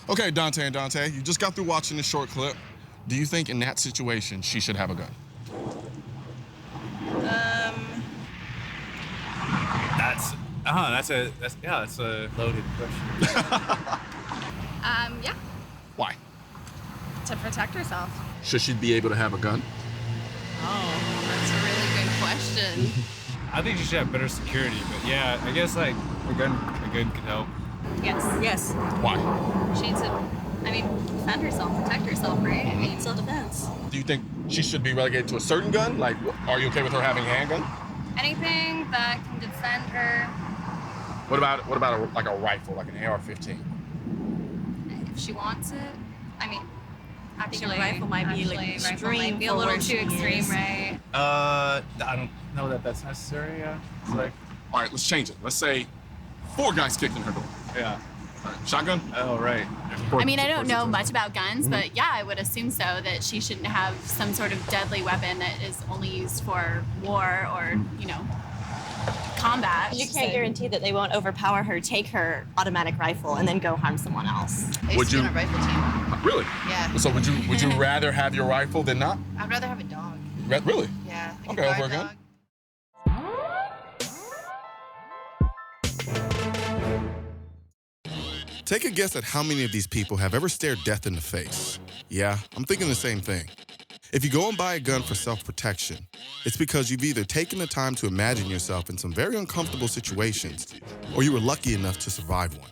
Okay, Dante and Dante, you just got through watching this short clip. Do you think in that situation she should have a gun? That's a loaded question. Yeah, Why? to protect herself. Should she be able to have a gun? Oh, that's a really good question. I think she should have better security, but yeah, I guess like a gun could help. Yes. Yes. Why? She needs to, defend herself, protect herself, right? Self-defense. Do you think she should be relegated to a certain gun? Like, are you okay with her having a handgun? Anything that can defend her. What about like a rifle, like an AR-15? If she wants it. I think a rifle might be like extreme a little too extreme, right? I don't know that that's necessary. Yeah. It's like, All right, let's change it. Let's say 4 guys kicked in her door. yeah. All right, shotgun? Oh, right. I don't know much about guns, but yeah, I would assume so, that she shouldn't have some sort of deadly weapon that is only used for war or, combat. You can't guarantee that they won't overpower her, take her automatic rifle, and then go harm someone else. I used to be on a rifle team. Really? Yeah. So would you rather have your rifle than not? I'd rather have a dog. Really? Yeah. Okay, over a gun? Take a guess at how many of these people have ever stared death in the face. Yeah, I'm thinking the same thing. If you go and buy a gun for self-protection, it's because you've either taken the time to imagine yourself in some very uncomfortable situations, or you were lucky enough to survive one.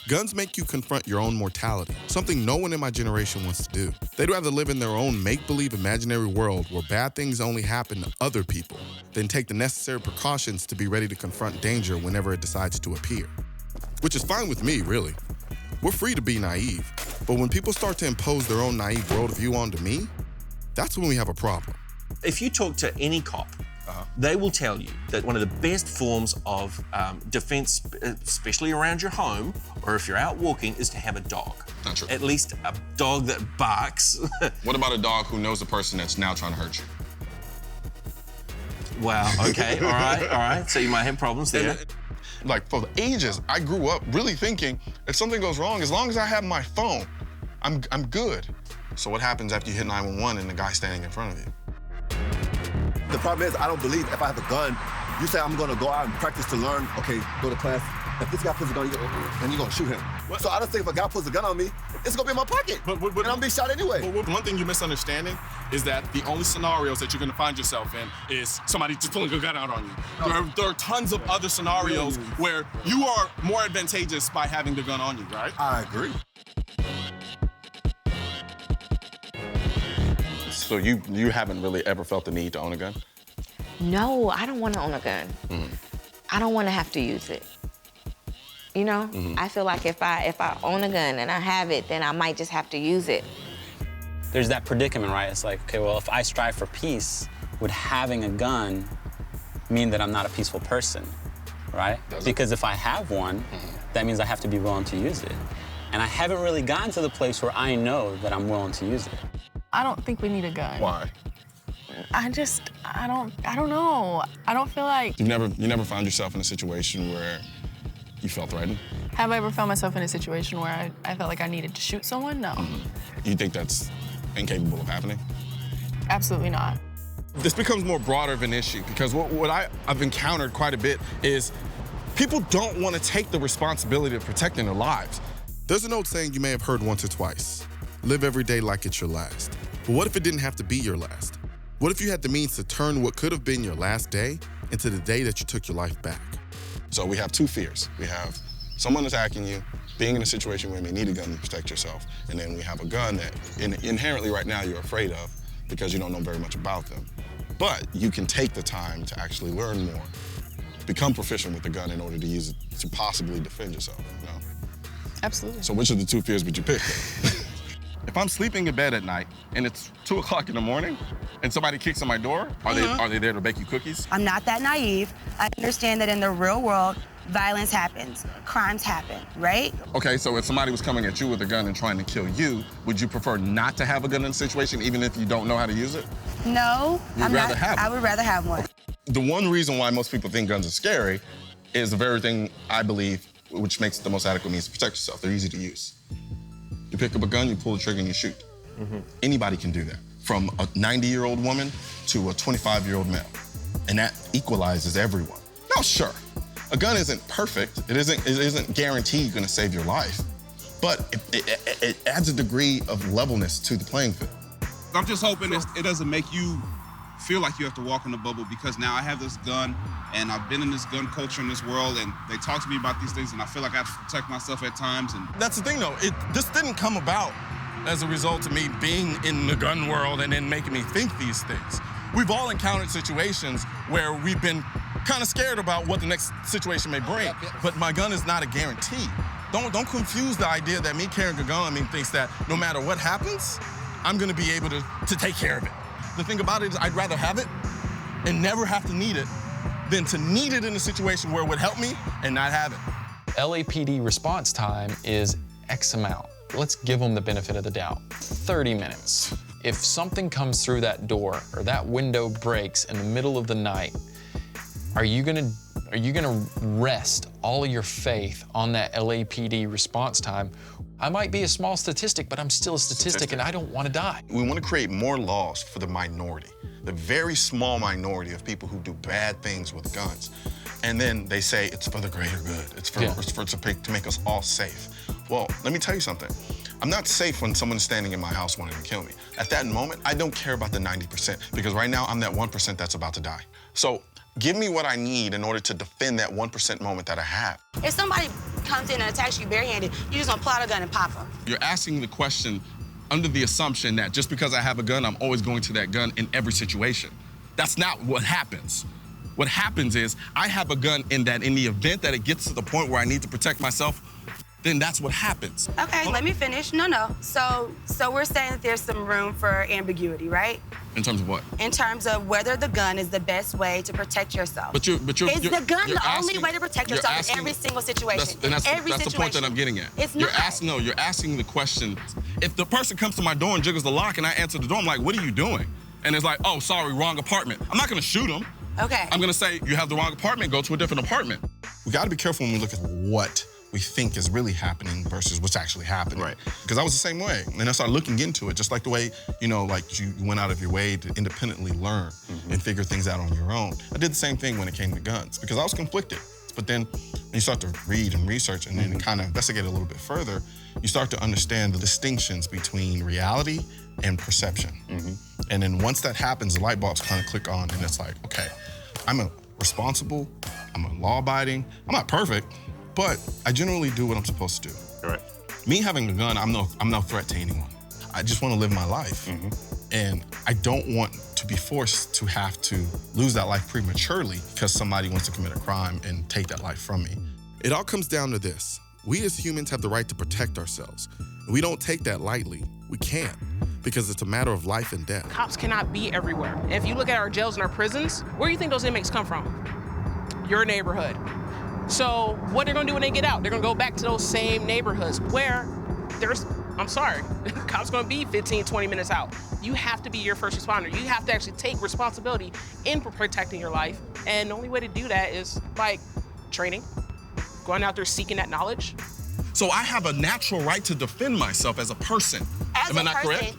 Guns make you confront your own mortality, something no one in my generation wants to do. They'd rather live in their own make-believe imaginary world where bad things only happen to other people than take the necessary precautions to be ready to confront danger whenever it decides to appear. Which is fine with me, really. We're free to be naive, but when people start to impose their own naive worldview onto me, that's when we have a problem. If you talk to any cop, they will tell you that one of the best forms of defense, especially around your home, or if you're out walking, is to have a dog. Not true. At least a dog that barks. What about a dog who knows the person that's now trying to hurt you? Wow, okay, all right. So you might have problems there. Like, for ages, I grew up really thinking if something goes wrong, as long as I have my phone, I'm good. So what happens after you hit 911 and the guy's standing in front of you? The problem is, I don't believe if I have a gun, you say I'm gonna go out and practice to learn, okay, go to class. If this guy puts a gun, and you're gonna shoot him. So I don't think if a guy puts a gun on me, it's gonna be in my pocket. And I'm gonna be shot anyway. But one thing you're misunderstanding is that the only scenarios that you're gonna find yourself in is somebody just pulling a gun out on you. There are tons of other scenarios where you are more advantageous by having the gun on you, right? I agree. So you haven't really ever felt the need to own a gun? No, I don't want to own a gun. I don't want to have to use it. You know? I feel like if I own a gun and I have it, then I might just have to use it. There's that predicament, right? It's like, okay, well, if I strive for peace, would having a gun mean that I'm not a peaceful person, right? Because if I have one, that means I have to be willing to use it. And I haven't really gotten to the place where I know that I'm willing to use it. I don't think we need a gun. Why? I don't know. I don't feel like... You never found yourself in a situation where you felt threatened? Have I ever found myself in a situation where I felt like I needed to shoot someone? No. You think that's incapable of happening? Absolutely not. This becomes more broader of an issue because what I've encountered quite a bit is people don't want to take the responsibility of protecting their lives. There's an old saying you may have heard once or twice. Live every day like it's your last. But what if it didn't have to be your last? What if you had the means to turn what could have been your last day into the day that you took your life back? So we have 2 fears. We have someone attacking you, being in a situation where you may need a gun to protect yourself, and then we have a gun that inherently right now you're afraid of because you don't know very much about them. But you can take the time to actually learn more, become proficient with the gun in order to use it to possibly defend yourself, you know? Absolutely. So which of the 2 fears would you pick? If I'm sleeping in bed at night and it's 2 o'clock in the morning and somebody kicks on my door, are they there to bake you cookies? I'm not that naive. I understand that in the real world, violence happens, crimes happen, right? Okay, so if somebody was coming at you with a gun and trying to kill you, would you prefer not to have a gun in the situation even if you don't know how to use it? No, I would rather have one. Okay. The one reason why most people think guns are scary is the very thing I believe which makes it the most adequate means to protect yourself. They're easy to use. You pick up a gun, you pull the trigger, and you shoot. Anybody can do that, from a 90-year-old woman to a 25-year-old male. And that equalizes everyone. Now, sure, a gun isn't perfect. It isn't guaranteed going to save your life, but it adds a degree of levelness to the playing field. I'm just hoping it doesn't make you feel like you have to walk in a bubble, because now I have this gun and I've been in this gun culture in this world, and they talk to me about these things and I feel like I have to protect myself at times. And that's the thing though, this didn't come about as a result of me being in the gun world and then making me think these things. We've all encountered situations where we've been kind of scared about what the next situation may bring, but my gun is not a guarantee. Don't confuse the idea that me carrying a gun thinks that no matter what happens, I'm gonna be able to take care of it. The thing about it is I'd rather have it and never have to need it than to need it in a situation where it would help me and not have it. LAPD response time is X amount. Let's give them the benefit of the doubt. 30 minutes. If something comes through that door or that window breaks in the middle of the night, are you gonna rest all of your faith on that LAPD response time? I might be a small statistic, but I'm still a statistic and I don't want to die. We want to create more laws for the minority, the very small minority of people who do bad things with guns. And then they say it's for the greater good. It's to make us all safe. Well, let me tell you something. I'm not safe when someone's standing in my house wanting to kill me. At that moment, I don't care about the 90%, because right now I'm that 1% that's about to die. So give me what I need in order to defend that 1% moment that I have. If somebody comes in and attacks you barehanded, you just gonna pull out a gun and pop them. You're asking the question under the assumption that just because I have a gun, I'm always going to that gun in every situation. That's not what happens. What happens is I have a gun in the event that it gets to the point where I need to protect myself, then that's what happens. Okay, let me finish. No. So we're saying that there's some room for ambiguity, right? In terms of what? In terms of whether the gun is the best way to protect yourself. Is the gun the only way to protect yourself in every single situation? That's the point that I'm getting at. It's not. You're asking the question. If the person comes to my door and jiggles the lock and I answer the door, I'm like, what are you doing? And it's like, oh, sorry, wrong apartment. I'm not gonna shoot them. Okay. I'm gonna say, you have the wrong apartment, go to a different apartment. We gotta be careful when we look at what we think is really happening versus what's actually happening. Right. Because I was the same way. And I started looking into it, just like the way, like you went out of your way to independently learn and figure things out on your own. I did the same thing when it came to guns, because I was conflicted. But then when you start to read and research and then kind of investigate a little bit further, you start to understand the distinctions between reality and perception. And then once that happens, the light bulbs kind of click on, and it's like, okay, I'm responsible, I'm a law-abiding, I'm not perfect, but I generally do what I'm supposed to do. Right. Me having a gun, I'm no threat to anyone. I just want to live my life. And I don't want to be forced to have to lose that life prematurely because somebody wants to commit a crime and take that life from me. It all comes down to this. We as humans have the right to protect ourselves. And we don't take that lightly. We can't, because it's a matter of life and death. Cops cannot be everywhere. If you look at our jails and our prisons, where do you think those inmates come from? Your neighborhood. So what they're gonna do when they get out? They're gonna go back to those same neighborhoods where cops gonna be 15, 20 minutes out. You have to be your first responder. You have to actually take responsibility in protecting your life. And the only way to do that is by training, going out there seeking that knowledge. So I have a natural right to defend myself as a person. Am I not correct?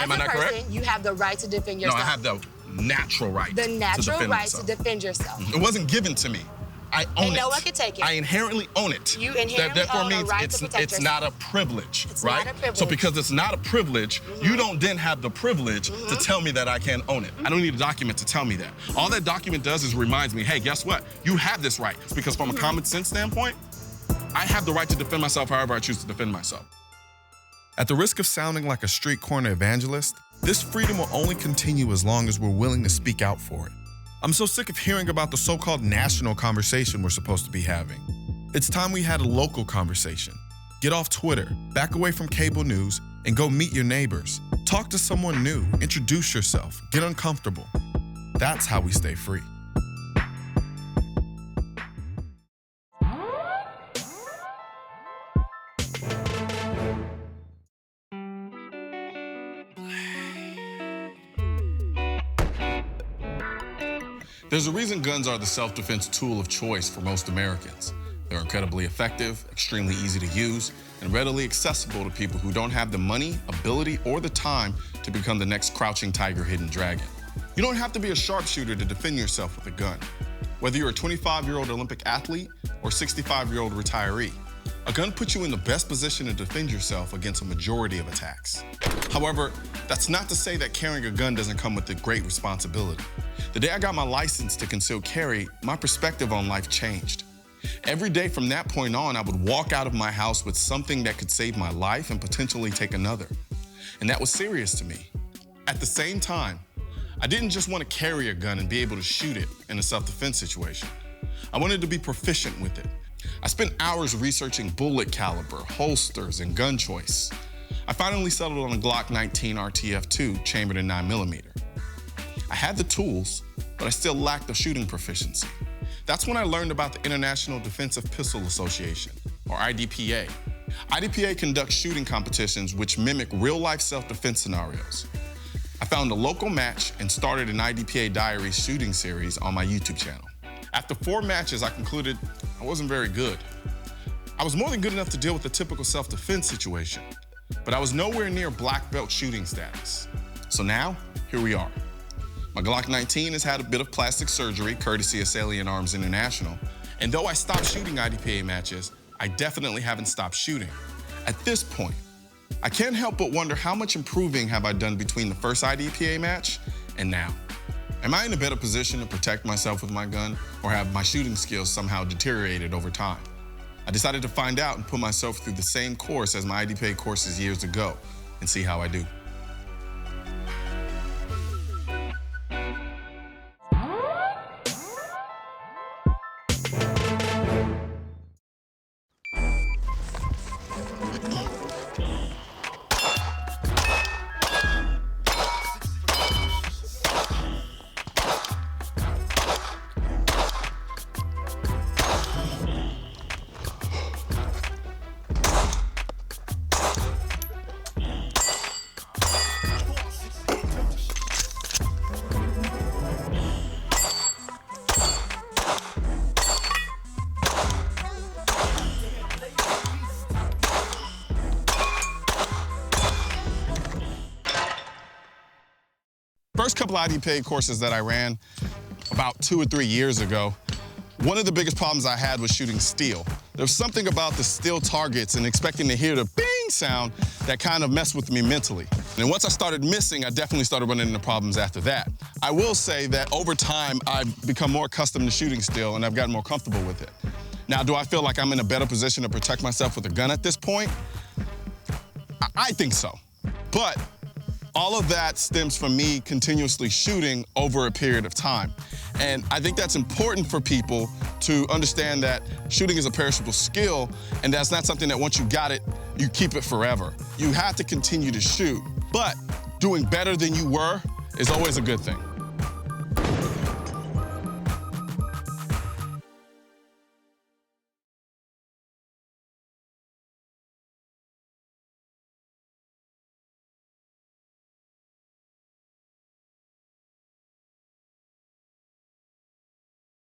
Am I not correct? You have the right to defend yourself. No, I have the natural right The natural to right to defend yourself. It wasn't given to me. I own it. And no one can take it. I inherently own it. You inherently own a right to protect it's yourself. not a privilege, It's right? not a privilege. So because it's not a privilege, you don't then have the privilege to tell me that I can't own it. I don't need a document to tell me that. All that document does is reminds me, hey, guess what? You have this right. Because from a common sense standpoint, I have the right to defend myself however I choose to defend myself. At the risk of sounding like a street corner evangelist, this freedom will only continue as long as we're willing to speak out for it. I'm so sick of hearing about the so-called national conversation we're supposed to be having. It's time we had a local conversation. Get off Twitter, back away from cable news, and go meet your neighbors. Talk to someone new, introduce yourself, get uncomfortable. That's how we stay free. There's a reason guns are the self-defense tool of choice for most Americans. They're incredibly effective, extremely easy to use, and readily accessible to people who don't have the money, ability, or the time to become the next crouching tiger, hidden dragon. You don't have to be a sharpshooter to defend yourself with a gun. Whether you're a 25-year-old Olympic athlete or 65-year-old retiree, a gun puts you in the best position to defend yourself against a majority of attacks. However, that's not to say that carrying a gun doesn't come with a great responsibility. The day I got my license to concealed carry, my perspective on life changed. Every day from that point on, I would walk out of my house with something that could save my life and potentially take another. And that was serious to me. At the same time, I didn't just want to carry a gun and be able to shoot it in a self-defense situation. I wanted to be proficient with it. I spent hours researching bullet caliber, holsters, and gun choice. I finally settled on a Glock 19 RTF2 chambered in 9mm. I had the tools, but I still lacked the shooting proficiency. That's when I learned about the International Defensive Pistol Association, or IDPA. IDPA conducts shooting competitions which mimic real-life self-defense scenarios. I found a local match and started an IDPA Diaries shooting series on my YouTube channel. After 4 matches, I concluded I wasn't very good. I was more than good enough to deal with the typical self-defense situation, but I was nowhere near black belt shooting status. So now, here we are. My Glock 19 has had a bit of plastic surgery, courtesy of Colion Arms International. And though I stopped shooting IDPA matches, I definitely haven't stopped shooting. At this point, I can't help but wonder how much improving have I done between the first IDPA match and now. Am I in a better position to protect myself with my gun, or have my shooting skills somehow deteriorated over time? I decided to find out and put myself through the same course as my IDPA courses years ago and see how I do. First couple of IDPA courses that I ran about 2 or 3 years ago, one of the biggest problems I had was shooting steel. There was something about the steel targets and expecting to hear the bing sound that kind of messed with me mentally. And once I started missing, I definitely started running into problems after that. I will say that over time, I've become more accustomed to shooting steel and I've gotten more comfortable with it. Now, do I feel like I'm in a better position to protect myself with a gun at this point? I think so. But all of that stems from me continuously shooting over a period of time. And I think that's important for people to understand that shooting is a perishable skill, and that's not something that once you got it, you keep it forever. You have to continue to shoot, but doing better than you were is always a good thing.